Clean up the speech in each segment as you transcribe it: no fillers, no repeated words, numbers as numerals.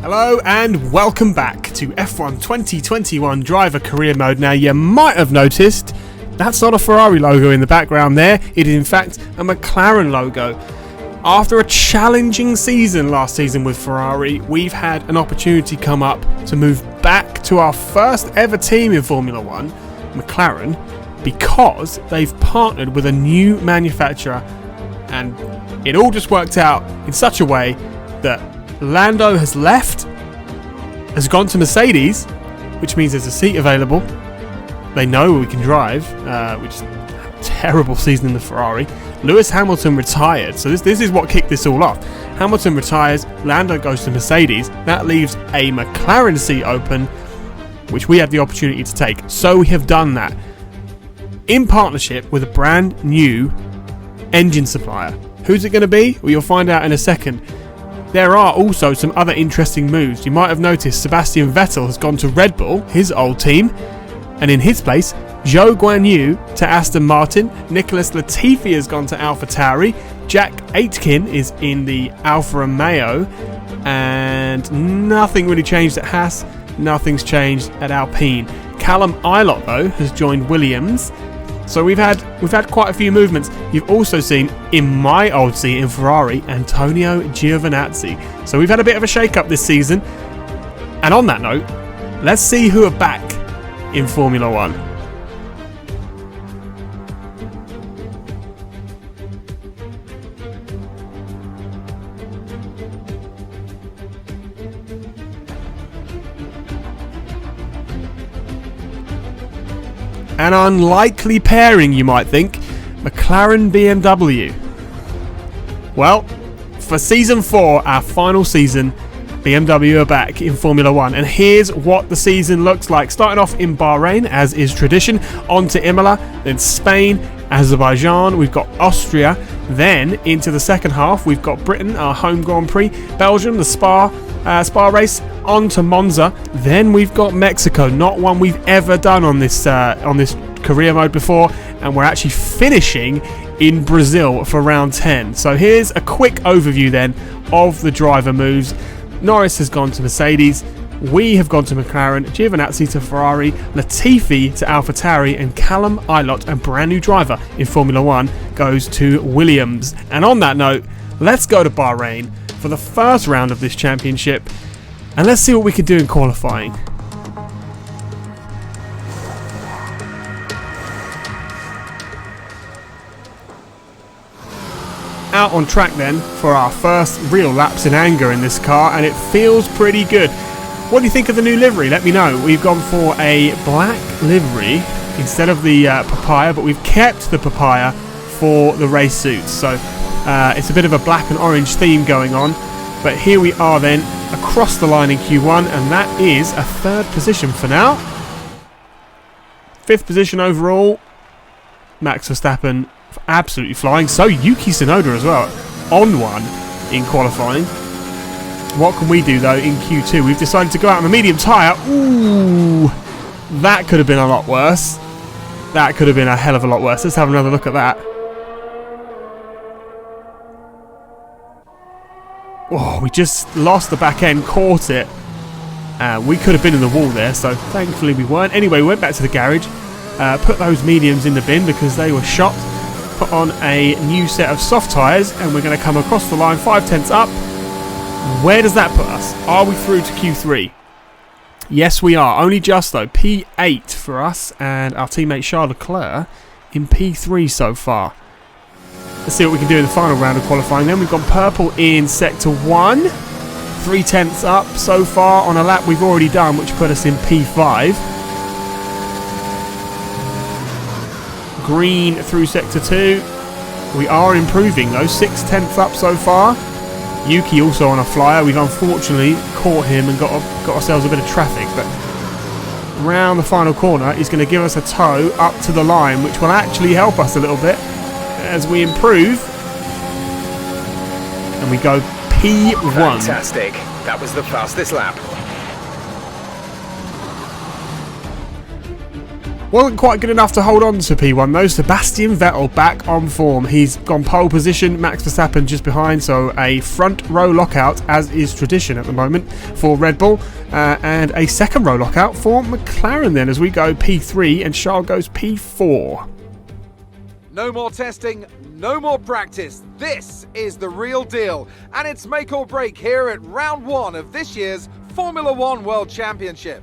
Hello and welcome back to F1 2021 Driver Career Mode. Now you might have noticed that's not a Ferrari logo in the background there, it is in fact a McLaren logo. After a challenging season last season with Ferrari, we've had an opportunity come up to move back to our first ever team in Formula 1, McLaren, because they've partnered with a new manufacturer, and it all just worked out in such a way that Lando has left, has gone to Mercedes, which means there's a seat available. They know we can drive, which is a terrible season in the Ferrari. Lewis Hamilton retired, so this is what kicked this all off. Hamilton retires, Lando goes to Mercedes. That leaves a McLaren seat open, which we had the opportunity to take. So we have done that in partnership with a brand new engine supplier. Who's it going to be? Well, you'll find out in a second. There are also some other interesting moves. You might have noticed Sebastian Vettel has gone to Red Bull, his old team, and in his place, Zhou Guanyu to Aston Martin, Nicholas Latifi has gone to AlphaTauri, Jack Aitken is in the Alfa Romeo, and nothing really changed at Haas, nothing's changed at Alpine. Callum Ilott, though, has joined Williams. So we've had quite a few movements. You've also seen, in my old seat in Ferrari, Antonio Giovinazzi. So we've had a bit of a shake-up this season. And on that note, let's see who are back in Formula 1. An unlikely pairing, you might think. McLaren BMW. Well, for Season 4, our final season, BMW are back in Formula 1. And here's what the season looks like. Starting off in Bahrain, as is tradition. On to Imola, then Spain, Azerbaijan. We've got Austria. Then, into the second half, we've got Britain, our home Grand Prix. Belgium, the Spa race. On to Monza. Then we've got Mexico, not one we've ever done on this career mode before, and we're actually finishing in Brazil for round 10. So here's a quick overview then of the driver moves. Norris has gone to Mercedes, we have gone to McLaren, Giovinazzi to Ferrari, Latifi to AlphaTauri, and Callum Ilott, a brand new driver in Formula 1, goes to Williams. And on that note, let's go to Bahrain for the first round of this championship, and let's see what we can do in qualifying. Out on track then for our first real laps in anger in this car, and it feels pretty good. What do you think of the new livery? Let me know. We've gone for a black livery instead of the papaya, but we've kept the papaya for the race suits. So it's a bit of a black and orange theme going on. But here we are then, across the line in Q1, and that is a third position for now. Fifth position overall. Max Verstappen absolutely flying. So Yuki Tsunoda as well, on one in qualifying. What can we do though in Q2? We've decided to go out on the medium tyre. Ooh, that could have been a lot worse. That could have been a hell of a lot worse. Let's have another look at that. Oh, we just lost the back end, caught it. We could have been in the wall there, so thankfully we weren't. Anyway, we went back to the garage, put those mediums in the bin because they were shot, put on a new set of soft tyres, and we're going to come across the line 5/10 up. Where does that put us? Are we through to Q3? Yes, we are. Only just though. P8 for us, and our teammate Charles Leclerc in P3 so far. Let's see what we can do in the final round of qualifying then. We've gone purple in Sector 1. 3/10 up so far on a lap we've already done, which put us in P5. Green through Sector 2. We are improving though. 6/10 up so far. Yuki also on a flyer. We've unfortunately caught him and got ourselves a bit of traffic, but round the final corner he's going to give us a tow up to the line, which will actually help us a little bit as we improve, and we go P1. Fantastic. That was the fastest lap. Wasn't quite good enough to hold on to P1 though. Sebastian Vettel back on form. He's gone pole position, Max Verstappen just behind, so a front row lockout, as is tradition at the moment for Red Bull, and a second row lockout for McLaren then, as we go P3 and Charles goes P4. No more testing, no more practice. This is the real deal, and it's make or break here at round 1 of this year's Formula One World Championship.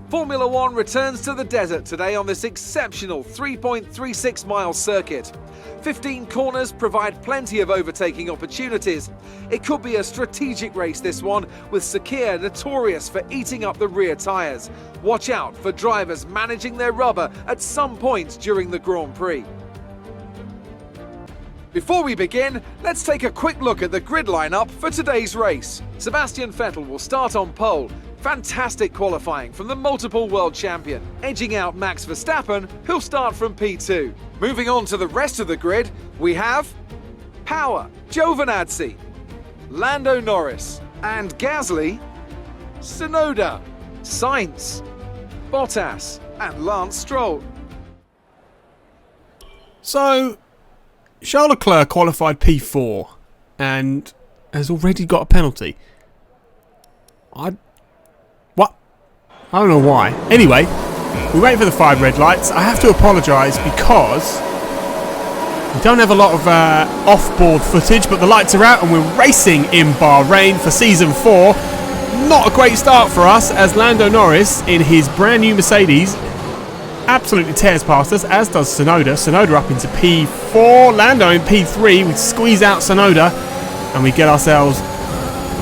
Formula One returns to the desert today on this exceptional 3.36 mile circuit. 15 corners provide plenty of overtaking opportunities. It could be a strategic race, this one, with Sakir notorious for eating up the rear tyres. Watch out for drivers managing their rubber at some point during the Grand Prix. Before we begin, let's take a quick look at the grid lineup for today's race. Sebastian Vettel will start on pole. Fantastic qualifying from the multiple world champion, edging out Max Verstappen, who'll start from P2. Moving on to the rest of the grid, we have Power, Giovinazzi, Lando Norris, and Gasly, Tsunoda, Sainz, Bottas, and Lance Stroll. So, Charles Leclerc qualified P4 and has already got a penalty. I don't know why. Anyway, we wait for the 5 red lights. I have to apologise because we don't have a lot of off-board footage, but the lights are out and we're racing in Bahrain for Season 4. Not a great start for us, as Lando Norris in his brand new Mercedes absolutely tears past us, as does Tsunoda. Tsunoda up into P4, Lando in P3. We squeeze out Tsunoda and we get ourselves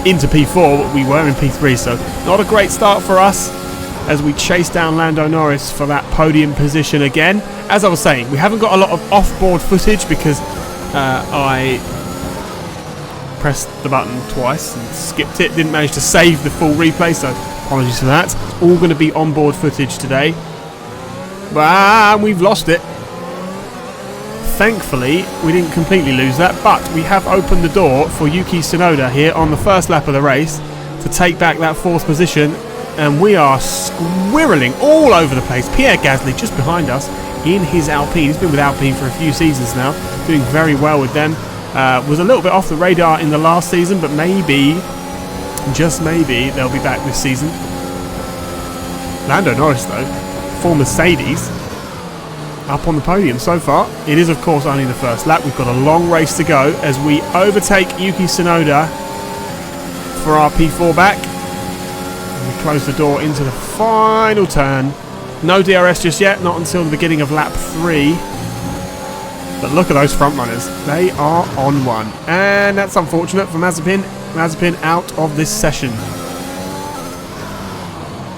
into P4, but we were in P3, so not a great start for us as we chase down Lando Norris for that podium position again. As I was saying, we haven't got a lot of off-board footage because I pressed the button twice and skipped it, didn't manage to save the full replay, so apologies for that. It's all going to be on-board footage today, but we've lost it. Thankfully, we didn't completely lose that, but we have opened the door for Yuki Tsunoda here on the first lap of the race to take back that 4th position, and we are squirreling all over the place. Pierre Gasly just behind us in his Alpine. He's been with Alpine for a few seasons now, doing very well with them. Was a little bit off the radar in the last season, but maybe, just maybe, they'll be back this season. Lando Norris, though, for Mercedes, up on the podium so far. It is, of course, only the first lap. We've got a long race to go as we overtake Yuki Tsunoda for our P4 back. And we close the door into the final turn. No DRS just yet, not until the beginning of lap 3. But look at those front runners. They are on one. And that's unfortunate for Mazepin. Mazepin out of this session.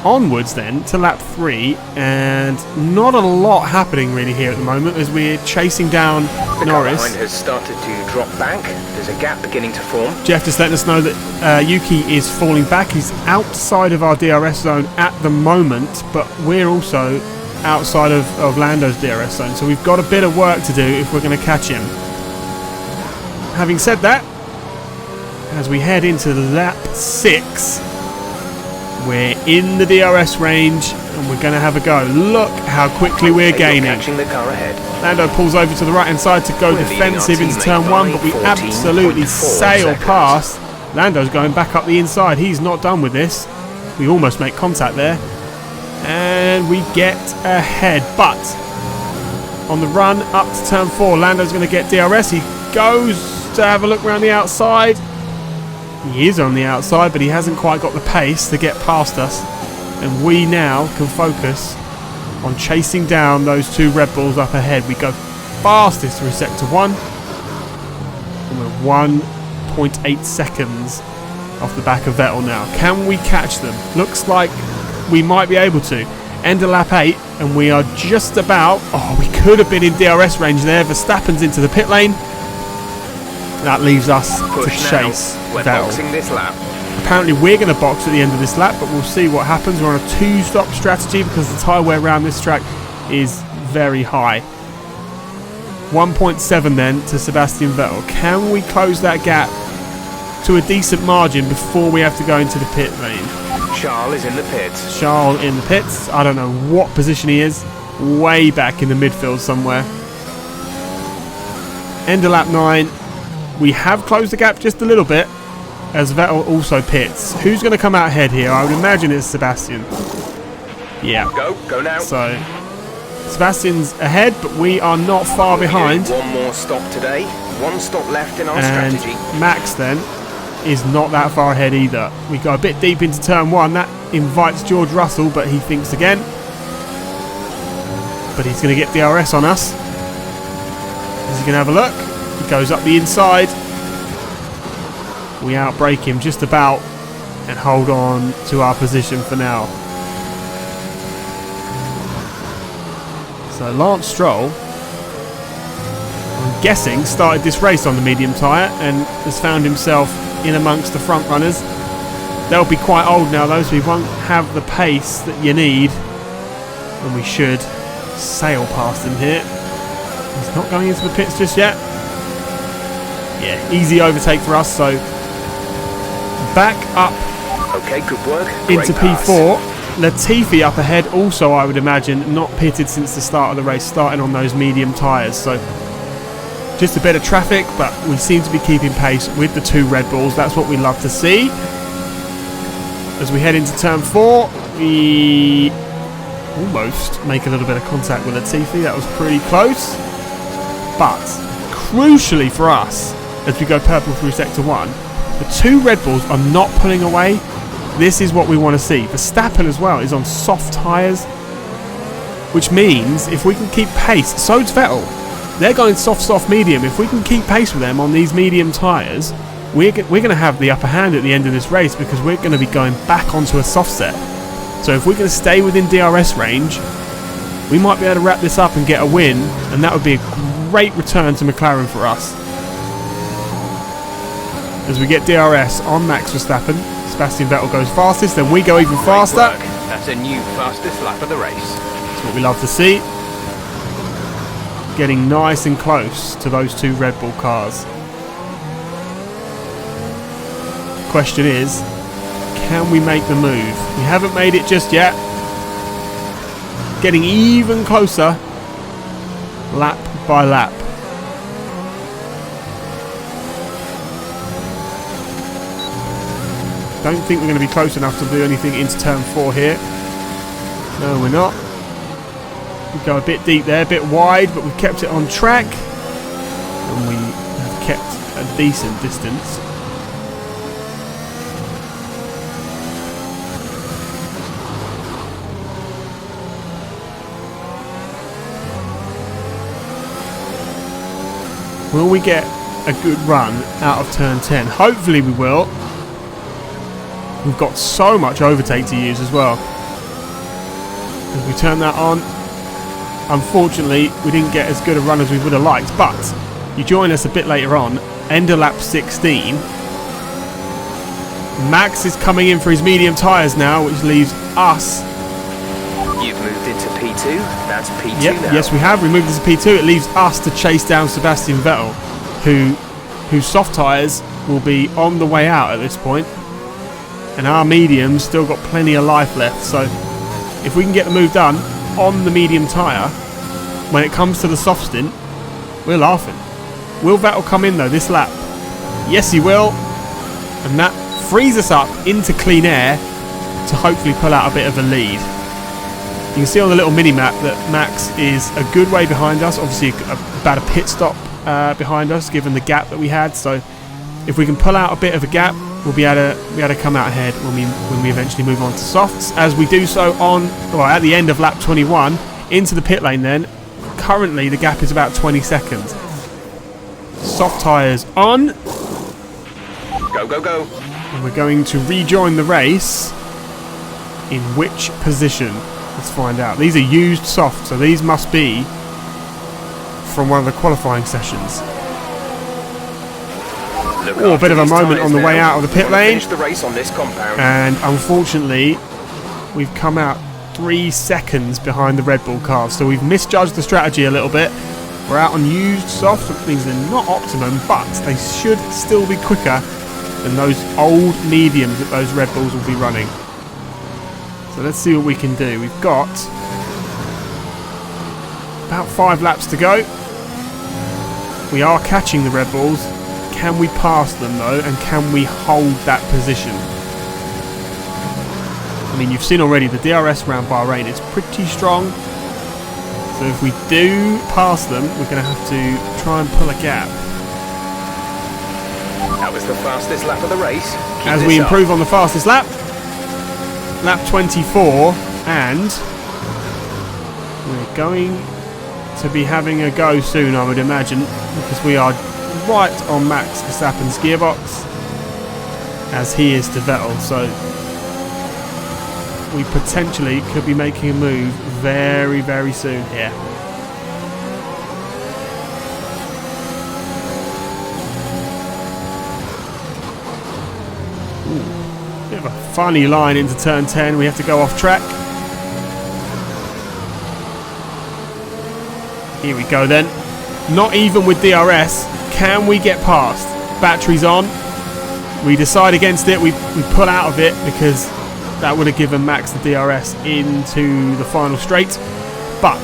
Onwards then to lap 3, and not a lot happening really here at the moment as we're chasing down The Norris. car behind has started to drop back. There's a gap beginning to form. Jeff just letting us know that Yuki is falling back. He's outside of our DRS zone at the moment, but we're also outside of Lando's DRS zone, so we've got a bit of work to do if we're going to catch him. Having said that, as we head into lap 6, we're in the DRS range and we're going to have a go. Look how quickly we're gaining. Catching the car ahead. Lando pulls over to the right hand side to go defensive into turn 1, but we absolutely sail past. Lando's going back up the inside. He's not done with this. We almost make contact there. And we get ahead, but on the run up to turn 4, Lando's going to get DRS. He goes to have a look around the outside. He is on the outside, but he hasn't quite got the pace to get past us. And we now can focus on chasing down those 2 Red Bulls up ahead. We go fastest through Sector 1. And we're 1.8 seconds off the back of Vettel now. Can we catch them? Looks like we might be able to. End of lap 8, and we are just about... Oh, we could have been in DRS range there. Verstappen's into the pit lane. That leaves us to chase We're Vettel. boxing this lap. Apparently we're going to box at the end of this lap, but we'll see what happens. We're on a 2-stop strategy because the tyre wear around this track is very high. 1.7 then to Sebastian Vettel. Can we close that gap to a decent margin before we have to go into the pit lane. Charles is in the pits. Charles in the pits. I don't know what position he is. Way back in the midfield somewhere. End of lap 9. We have closed the gap just a little bit as Vettel also pits. Who's going to come out ahead here? I would imagine it's Sebastian. Yeah. Go now. So Sebastian's ahead, but we are not far behind. One more stop today. One stop left in our And strategy. Max then is not that far ahead either. We go a bit deep into turn 1. That invites George Russell, but he thinks again. But he's going to get DRS on us. Is he going to have a look? He goes up the inside. We outbrake him just about and hold on to our position for now. So Lance Stroll, I'm guessing, started this race on the medium tyre and has found himself in amongst the front runners. They'll be quite old now though, so we won't have the pace that you need, and we should sail past him here. He's not going into the pits just yet. Yeah, easy overtake for us, so back up Okay, good work. into Great pass. P4. Latifi up ahead, also I would imagine not pitted since the start of the race, starting on those medium tyres. So just a bit of traffic, but we seem to be keeping pace with the 2 Red Bulls. That's what we love to see. As we head into turn 4, we almost make a little bit of contact with Latifi. That was pretty close. But crucially for us, as we go purple through sector 1, the 2 Red Bulls are not pulling away. This is what we want to see. Verstappen as well is on soft tyres, which means if we can keep pace, so's Vettel. They're going soft, medium. If we can keep pace with them on these medium tyres, we're going to have the upper hand at the end of this race, because we're going to be going back onto a soft set. So if we can stay within DRS range, we might be able to wrap this up and get a win, and that would be a great return to McLaren for us. As we get DRS on Max Verstappen, Sebastian Vettel goes fastest, then we go even faster. Great work. That's a new fastest lap of the race. That's what we love to see. Getting nice and close to those 2 Red Bull cars. Question is, can we make the move? We haven't made it just yet. Getting even closer, lap by lap. Don't think we're going to be close enough to do anything into turn 4 here. No, we're not. We go a bit deep there, a bit wide, but we've kept it on track. And we have kept a decent distance. Will we get a good run out of turn 10? Hopefully we will. We've got so much overtake to use as well. As we turn that on, unfortunately we didn't get as good a run as we would have liked, but you join us a bit later on, end of lap 16. Max is coming in for his medium tyres now, which leaves us. You've moved into P2. That's P2 Yep, now. yes we have. We moved into P2. It leaves us to chase down Sebastian Vettel, whose soft tyres will be on the way out at this point. And our medium's still got plenty of life left, so if we can get the move done on the medium tyre, when it comes to the soft stint, we're laughing. Will Vettel come in though this lap? Yes he will, and that frees us up into clean air to hopefully pull out a bit of a lead. You can see on the little mini-map that Max is a good way behind us, obviously about a pit stop behind us given the gap that we had, so if we can pull out a bit of a gap, we'll be able to come out ahead when we eventually move on to softs. As we do so at the end of lap 21 into the pit lane. Then currently the gap is about 20 seconds. Soft tyres on. Go, go, go. And we're going to rejoin the race. In which position? Let's find out. These are used soft, so these must be from one of the qualifying sessions. Oh, a bit of a moment on the way out of the pit lane. Finish the race on this compound. And unfortunately, we've come out 3 seconds behind the Red Bull cars. So we've misjudged the strategy a little bit. We're out on used soft, which means they're not optimum, but they should still be quicker and those old mediums that those Red Bulls will be running. So let's see what we can do. We've got about 5 laps to go. We are catching the Red Bulls. Can we pass them though, and can we hold that position? I mean, you've seen already the DRS around Bahrain is pretty strong. So if we do pass them, we're going to have to try and pull a gap. That was the fastest lap of the race. Keep As this we up. improve on the fastest lap, lap 24, and we're going to be having a go soon, I would imagine, because we are right on Max Verstappen's gearbox, as he is to Vettel, so we potentially could be making a move very, very soon here. Ooh, bit of a funny line into turn 10. We have to go off track. Here we go then. Not even with DRS can we get past. Batteries on. We decide against it. We pull out of it because that would have given Max the DRS into the final straight. But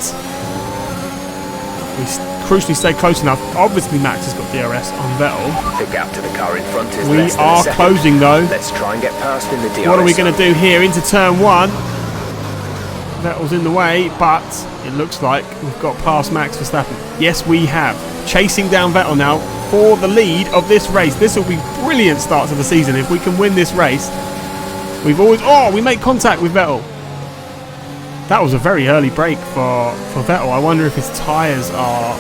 we crucially stayed close enough. Obviously Max has got DRS on Vettel. The gap to the car in front is We less than are a second. closing though. Let's try and get past in the DRS. What are we going to do here into turn 1? Vettel's in the way, but it looks like we've got past Max Verstappen. Yes, we have. Chasing down Vettel now for the lead of this race. This will be a brilliant start to the season if we can win this race. We've always... Oh, we make contact with Vettel. That was a very early break for Vettel. I wonder if his tyres are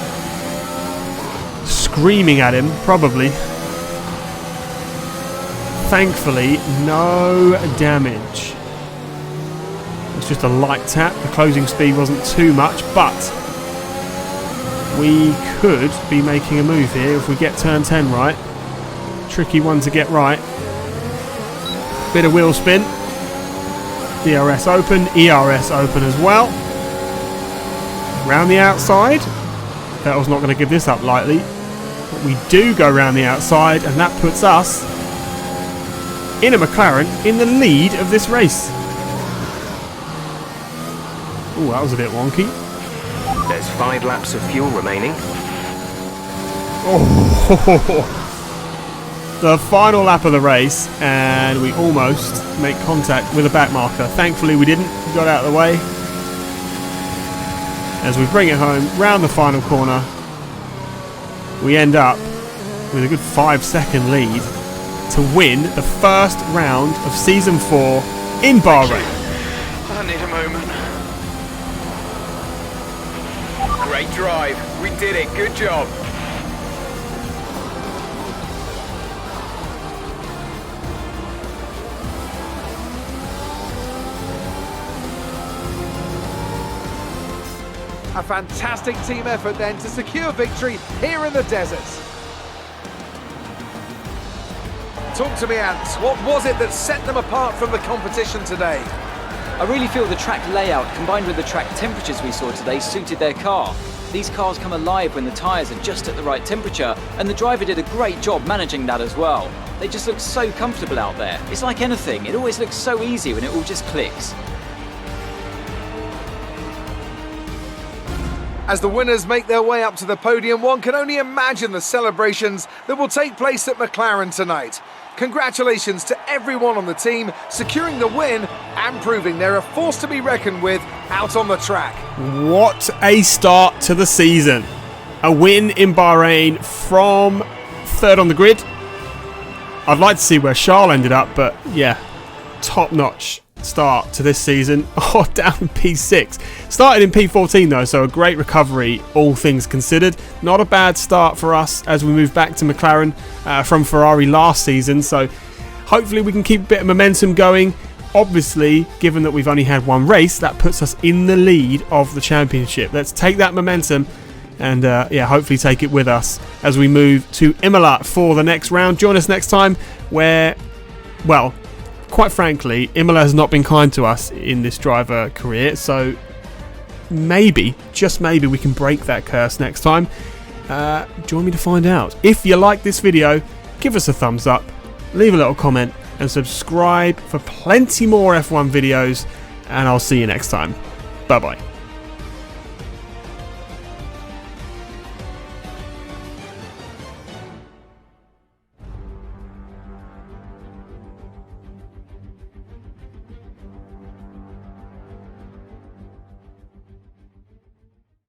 screaming at him. Probably. Thankfully, no damage. It's just a light tap. The closing speed wasn't too much, but we could be making a move here if we get turn 10 right. Tricky one to get right. Bit of wheel spin. DRS open, ERS open as well. Round the outside. Vettel's not going to give this up lightly. But we do go round the outside, and that puts us in a McLaren in the lead of this race. Oh, that was a bit wonky. There's 5 laps of fuel remaining. Oh, the final lap of the race, and we almost make contact with a back marker. Thankfully we didn't. We got out of the way. As we bring it home, round the final corner, we end up with a good 5-second lead to win the first round of Season 4 in Bahrain. I need a moment. Great drive. We did it. Good job. A fantastic team effort then to secure victory here in the desert. Talk to me, Ants. What was it that set them apart from the competition today? I really feel the track layout combined with the track temperatures we saw today suited their car. These cars come alive when the tyres are just at the right temperature, and the driver did a great job managing that as well. They just look so comfortable out there. It's like anything, it always looks so easy when it all just clicks. As the winners make their way up to the podium, one can only imagine the celebrations that will take place at McLaren tonight. Congratulations to everyone on the team, securing the win and proving they're a force to be reckoned with out on the track. What a start to the season. A win in Bahrain from 3rd on the grid. I'd like to see where Charles ended up, but yeah, top-notch start to this season. Oh, down in P6. Started in P14 though, so a great recovery, all things considered. Not a bad start for us as we move back to McLaren from Ferrari last season, so hopefully we can keep a bit of momentum going. Obviously, given that we've only had one race, that puts us in the lead of the championship. Let's take that momentum and yeah, hopefully take it with us as we move to Imola for the next round. Join us next time where, well, quite frankly, Imola has not been kind to us in this driver career, so maybe, just maybe, we can break that curse next time. Join me to find out. If you like this video, give us a thumbs up, leave a little comment and subscribe for plenty more F1 videos, and I'll see you next time. Bye bye.